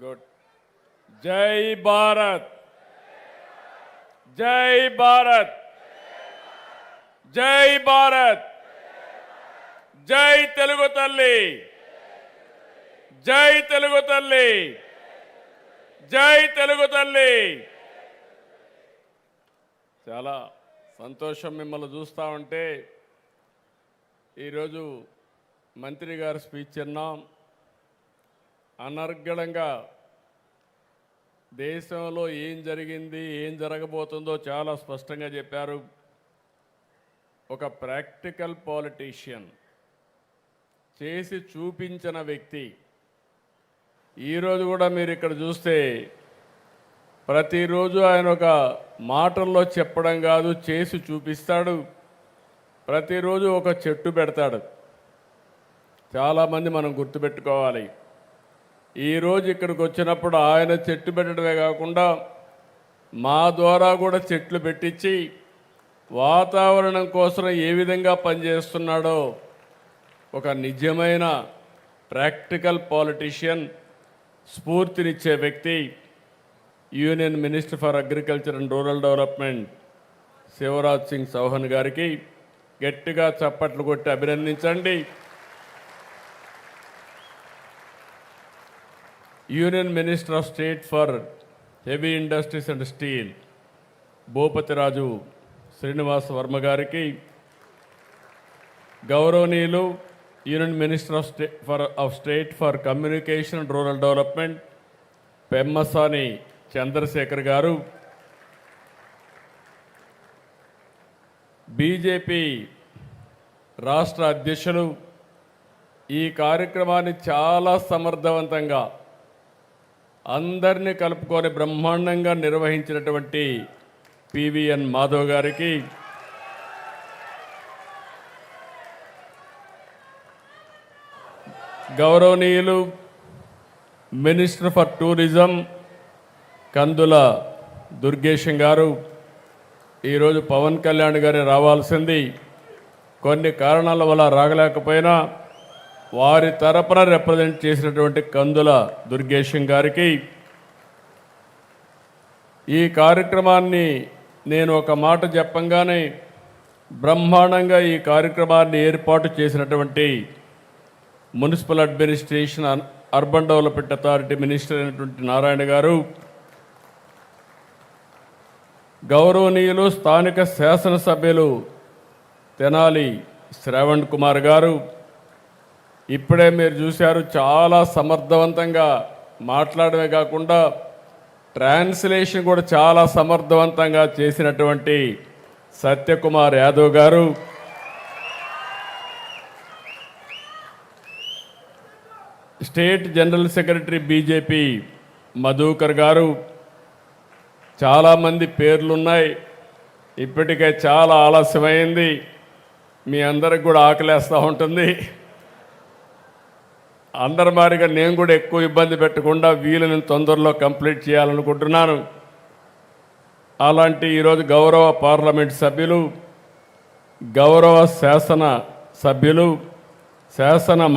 Good. జై భారత్, జై భారత్, జై భారత్, జై తెలుగు తల్లి, జై తెలుగు తల్లి, జై తెలుగు తల్లి. చాలా సంతోషం మిమ్మల్ని చూస్తూ ఉంటే. ఈరోజు మంత్రి గారు స్పీచ్ విన్నాం. అనర్గళంగా దేశంలో ఏం జరిగింది, ఏం జరగబోతుందో చాలా స్పష్టంగా చెప్పారు. ఒక ప్రాక్టికల్ పాలిటీషియన్, చేసి చూపించిన వ్యక్తి. ఈరోజు కూడా మీరు ఇక్కడ చూస్తే ప్రతిరోజు ఆయన ఒక మాటల్లో చెప్పడం కాదు, చేసి చూపిస్తాడు. ప్రతిరోజు ఒక చెట్టు పెడతాడు. చాలామంది మనం గుర్తుపెట్టుకోవాలి. ఈరోజు ఇక్కడికి వచ్చినప్పుడు ఆయన చెట్టు పెట్టడమే కాకుండా మా ద్వారా కూడా చెట్లు పెట్టించి వాతావరణం కోసం ఏ విధంగా పనిచేస్తున్నాడో ఒక నిజమైన ప్రాక్టికల్ పాలిటీషియన్, స్ఫూర్తినిచ్చే వ్యక్తి union minister for agriculture and rural development Shivraj Singh Chouhan గారికి గట్టిగా చప్పట్లు కొట్టి అభినందించండి. Union minister of state for heavy industries and steel Bhupathiraju Srinivas Varma గారికి, గౌరవనీయులు union minister of state for communication and rural development Pemmasani Chandrasekhar గారు, బీజేపీ రాష్ట్ర అధ్యక్షులు, ఈ కార్యక్రమాన్ని చాలా సమర్థవంతంగా అందరినీ కలుపుకొని బ్రహ్మాండంగా నిర్వహించినటువంటి పివిఎన్ మాధవ్ గారికి, గౌరవనీయులు మినిస్టర్ ఫర్ టూరిజం కందుల దుర్గేశం గారు, ఈరోజు పవన్ కళ్యాణ్ గారి రావాల్సింది, కొన్ని కారణాల వల్ల రాగలేకపోయినా వారి తరపున రిప్రజెంట్ చేసినటువంటి కందుల దుర్గేశం గారికి, ఈ కార్యక్రమాన్ని నేను ఒక మాట చెప్పంగానే బ్రహ్మాండంగా ఈ కార్యక్రమాన్ని ఏర్పాటు చేసినటువంటి municipal administration urban development authority minister అయినటువంటి నారాయణ గారు, గౌరవనీయులు స్థానిక శాసనసభ్యులు తెనాలి శ్రావణ్ కుమార్ గారు, ఇప్పుడే మీరు చూశారు చాలా సమర్థవంతంగా మాట్లాడమే కాకుండా ట్రాన్స్లేషన్ కూడా చాలా సమర్థవంతంగా చేసినటువంటి సత్యకుమార్ యాదవ్ గారు, state general secretary BJP Madhukar గారు, చాలామంది పేర్లున్నాయి. ఇప్పటికే చాలా ఆలస్యమైంది, మీ అందరికి కూడా ఆకలేస్తూ ఉంటుంది. అందరి మారిగా నేను కూడా ఎక్కువ ఇబ్బంది పెట్టకుండా వీళ్ళని తొందరలో కంప్లీట్ చేయాలనుకుంటున్నాను. అలాంటి ఈరోజు గౌరవ పార్లమెంట్ సభ్యులు, గౌరవ శాసన సభ్యులు, శాసన